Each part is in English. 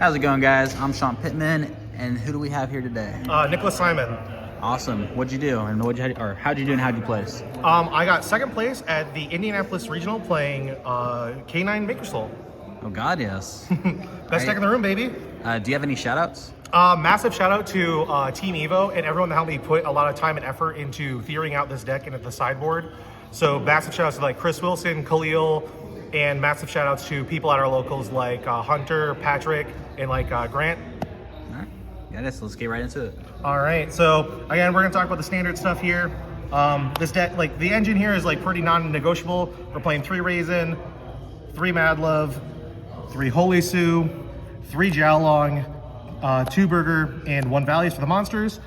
How's it going, guys? I'm Sean Pittman, and who do we have here today? Nicholas Simon. Awesome. What'd you do, and how'd you do, and how'd you place? I got second place at the Indianapolis Regional playing K9 Vanquish Soul. Oh God, yes. Best deck in the room, baby. Do you have any shout-outs? Massive shout out to Team Evo and everyone that helped me put a lot of time and effort into theorying out this deck and at the sideboard. So massive shout outs to like Chris Wilson, Khalil, and massive shout outs to people at our locals like Hunter, Patrick, and like Grant. All right. Yeah, let's get right into it. All right, so again, we're gonna talk about the standard stuff here. This deck, like the engine here is like pretty non-negotiable. We're playing 3 Raisin, 3 Mad Love, 3 Holy Sue, 3 Jiaolong, 2 Burger, and 1 Values for the monsters.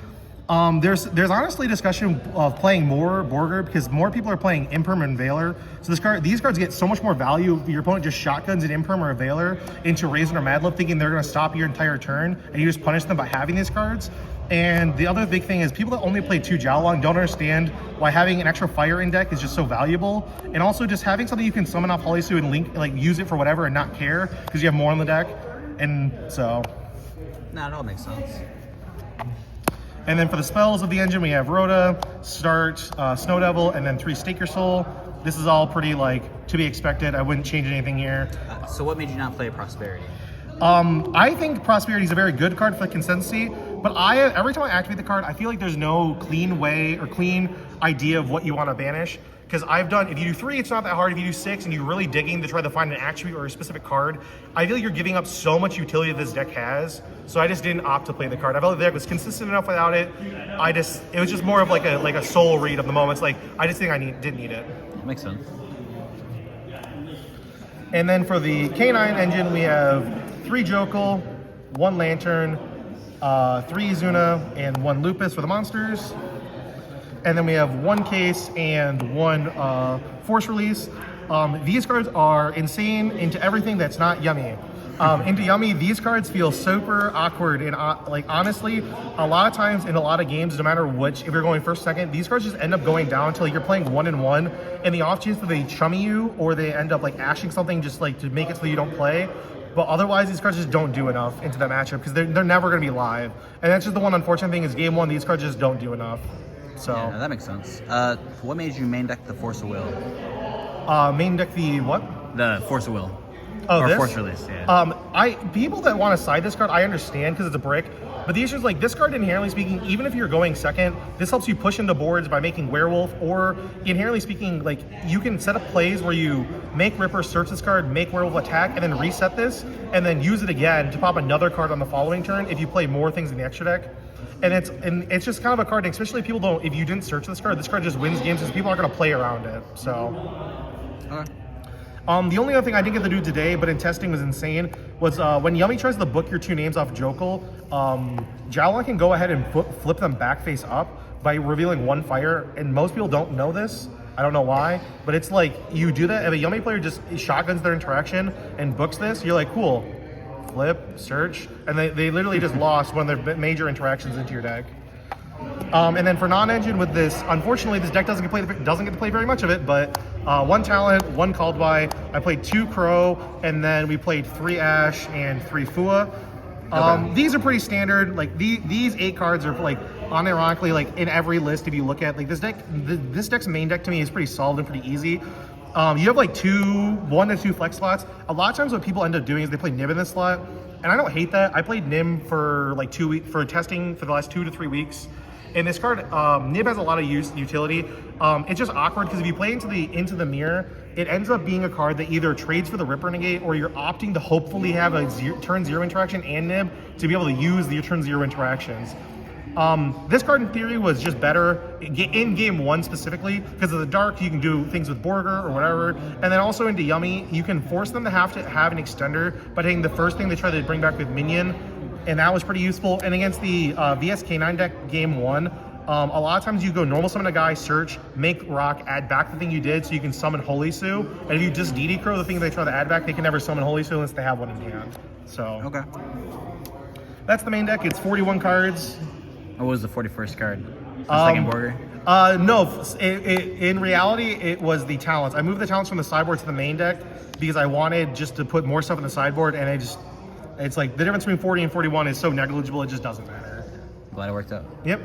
There's honestly discussion of playing more Borger because more people are playing Imperm and Veiler. So these cards get so much more value. Your opponent just shotguns an Imperm or a Veiler into Raisin or Mad Love thinking they're going to stop your entire turn, and you just punish them by having these cards. And the other big thing is people that only play 2 Jiaolong don't understand why having an extra fire in deck is just so valuable. And also just having something you can summon off Holy Sue and link, like use it for whatever and not care because you have more on the deck. And so... No, it all makes sense. And then for the spells of the engine, we have Rhoda, Start, Snow Devil, and then 3 Stake Your Soul. This is all pretty, like, to be expected. I wouldn't change anything here. So what made you not play Prosperity? I think Prosperity is a very good card for the consistency, but every time I activate the card, I feel like there's no clean way or clean idea of what you want to banish. Because if you do 3, it's not that hard. If you do 6 and you're really digging to try to find an attribute or a specific card, I feel like you're giving up so much utility this deck has. So I just didn't opt to play the card. I felt like the deck was consistent enough without it. It was just more of like a soul read of the moments. Like I just think didn't need it. That makes sense. And then for the K9 engine, we have 3 Jokul, 1 Lantern, 3 Izuna, and 1 Lupus for the monsters. And then we have 1 Case and 1 Force Release. These cards are insane into everything that's not Yummy. Into Yummy, these cards feel super awkward and like honestly, a lot of times in a lot of games, no matter which, if you're going first, second, these cards just end up going down until you're playing 1-1, and the off chance that they chummy you or they end up like ashing something just like to make it so you don't play. But otherwise, these cards just don't do enough into that matchup because they're never going to be live. And that's just the one unfortunate thing is game 1, these cards just don't do enough. So yeah, no, that makes sense. What made you main deck the Force of Will? Main deck the what? The Force of Will. Oh, or this? Force Release, yeah. People that want to side this card, I understand because it's a brick. But the issue is like this card, inherently speaking, even if you're going second, this helps you push into boards by making Werewolf, or inherently speaking, like you can set up plays where you make Ripper, search this card, make Werewolf attack, and then reset this, and then use it again to pop another card on the following turn if you play more things in the extra deck. And it's just kind of a card, especially if you didn't search this card just wins games because people aren't going to play around it. So, Okay. The only other thing I didn't get to do today, but in testing was insane, was when Yummy tries to book your 2 names off Jokul, Jiaolong can go ahead and flip them back face up by revealing 1 fire, and most people don't know this. I don't know why, but it's like you do that. If a Yummy player just shotguns their interaction and books this, you're like, cool. Flip, search, and they literally just lost one of their major interactions into your deck. And then for non-engine with this, unfortunately, this deck doesn't get to play very much of it, but 1 Talent, 1 Called By. I played 2 Crow, and then we played 3 Ash and 3 Fua. Okay. These are pretty standard. Like these 8 cards are like unironically like in every list. If you look at like this deck's main deck to me is pretty solid and pretty easy. You have like 1 to 2 flex slots. A lot of times what people end up doing is they play Nib in this slot, and I don't hate that. I played Nib for like 2 weeks for testing for the last 2 to 3 weeks. And this card, Nib has a lot of utility. It's just awkward because if you play into the mirror, it ends up being a card that either trades for the Ripper Negate or you're opting to hopefully have a turn 0 interaction and Nib to be able to use your turn 0 interactions. This card in theory was just better in game 1 specifically because of the dark. You can do things with Borger or whatever, and then also into Yummy, you can force them to have an extender by taking the first thing they try to bring back with Minion, and that was pretty useful. And against the VSK9 deck game 1, a lot of times you go normal summon a guy, search, make rock, add back the thing you did so you can summon Holy Sue, and if you just DD Crow the thing they try to add back, they can never summon Holy Sue unless they have one in hand. So Okay. that's the main deck. It's 41 cards. What was the 41st card? The second Borger? No, in reality, it was the talents. I moved the talents from the sideboard to the main deck because I wanted just to put more stuff in the sideboard, and It's like the difference between 40 and 41 is so negligible, it just doesn't matter. Glad it worked out. Yep.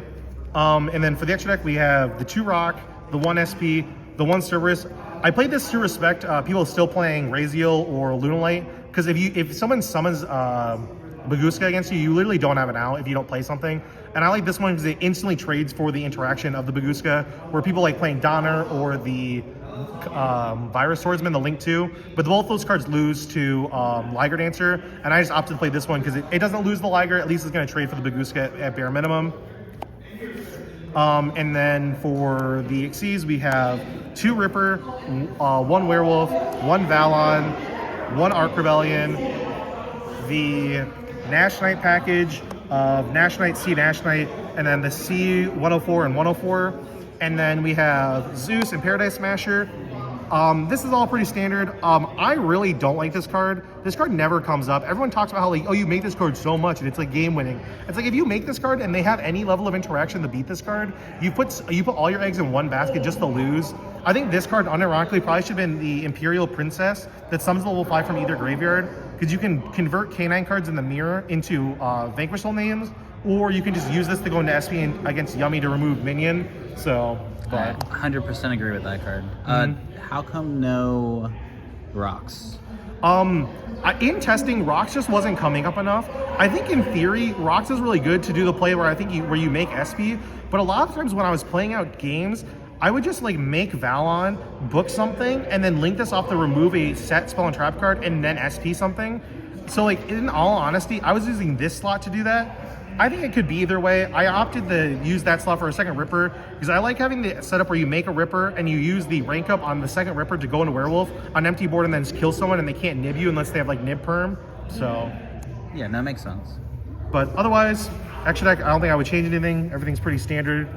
And then for the extra deck, we have the 2 Rock, the 1 SP, the 1 Cerberus. I played this to respect people still playing Raziel or Lunalite, because if someone summons Baguska against you, you literally don't have an out if you don't play something. And I like this one because it instantly trades for the interaction of the Baguska, where people like playing Donner or the Virus Swordsman, the Link 2, but both those cards lose to Liger Dancer, and I just opted to play this one because it doesn't lose the Liger, at least it's going to trade for the Baguska at bare minimum. And then for the Xyz, we have 2 Ripper, 1 Werewolf, 1 Valon, 1 Arc Rebellion, the Nash Knight package of Nash Knight, C Nash Knight, and then the C 104 and 104. And then we have Zeus and Paradise Smasher. This is all pretty standard. I really don't like this card. This card never comes up. Everyone talks about how like, oh, you make this card so much and it's like game winning. It's like if you make this card and they have any level of interaction to beat this card, you put all your eggs in one basket just to lose. I think this card unironically probably should have been the Imperial Princess that summons level 5 from either graveyard, because you can convert K9 cards in the mirror into Vanquish Soul names, or you can just use this to go into SP and against Yummy to remove minion. So, I 100% agree with that card. How come no rocks? In testing, rocks just wasn't coming up enough. I think in theory, rocks is really good to do the play where I think where you make SP, but a lot of times when I was playing out games, I would just like make Valon, book something, and then link this off to remove a set spell and trap card, and then SP something. So like in all honesty, I was using this slot to do that. I think it could be either way. I opted to use that slot for a second Ripper because I like having the setup where you make a Ripper and you use the rank up on the second Ripper to go into Werewolf on empty board and then just kill someone and they can't nib you unless they have like nib perm. So yeah, that makes sense. But otherwise, extra deck, I don't think I would change anything. Everything's pretty standard.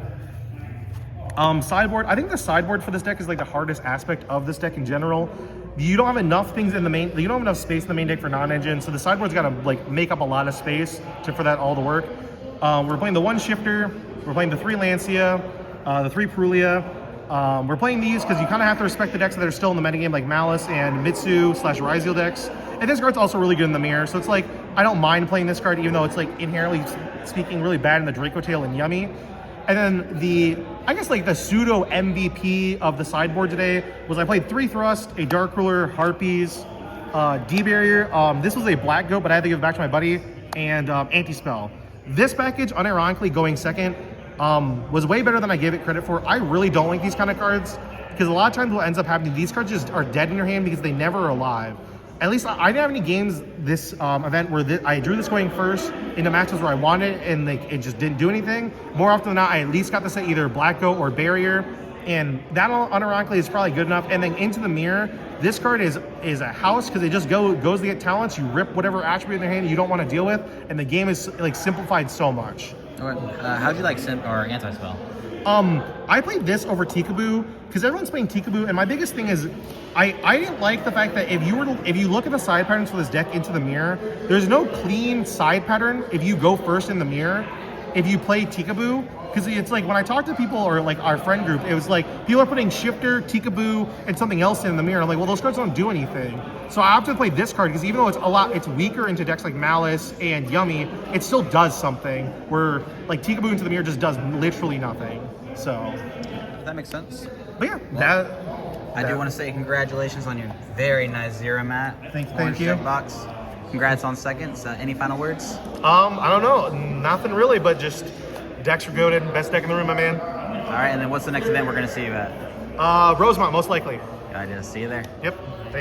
Sideboard, I think the sideboard for this deck is like the hardest aspect of this deck in general. You don't have enough things in the main, you don't have enough space in the main deck for non-engine, so the sideboard's got to like make up a lot of space for that all to work. We're playing the 1 Shifter, we're playing the 3 Lancia, the 3 Perulia. We're playing these because you kind of have to respect the decks that are still in the metagame, like Malice and Mitsu/Ryziel decks. And this card's also really good in the mirror, so it's like, I don't mind playing this card, even though it's like inherently speaking really bad in the Draco Tail and Yummy. And then I guess like the pseudo MVP of the sideboard today was I played 3 Thrust, a Dark Ruler, Harpies, D-Barrier. This was a Black Goat, but I had to give it back to my buddy, and Anti-Spell. This package, unironically going second, was way better than I gave it credit for. I really don't like these kind of cards, because a lot of times what ends up happening, these cards just are dead in your hand because they never are alive. At least I didn't have any games this event where I drew this going first into matches where I wanted it and it just didn't do anything. More often than not, I at least got to say either Black Goat or Barrier, and that unironically is probably good enough. And then into the mirror, this card is a house because it just goes to get talents. You rip whatever attribute in their hand you don't want to deal with, and the game is like simplified so much. How'd you like or anti-spell? I played this over Tikaboo because everyone's playing Tikaboo, and my biggest thing is I didn't like the fact that if you look at the side patterns for this deck into the mirror, there's no clean side pattern if you go first in the mirror if you play Tikaboo. Because it's like when I talk to people or like our friend group, it was like people are putting Shifter, Tikaboo, and something else in the mirror. I'm like, well, those cards don't do anything. So I opted to play this card because even though it's weaker into decks like Malice and Yummy, it still does something. Where like Tikaboo into the mirror just does literally nothing. So that makes sense. But yeah, I do want to say congratulations on your very nice Zero Mat. Thank you. Box. Congrats on seconds. Any final words? I don't know. Nothing really, but just decks are goated. Best deck in the room, my man. All right, and then what's the next event we're going to see you at? Rosemont, most likely. Good idea. See you there. Yep.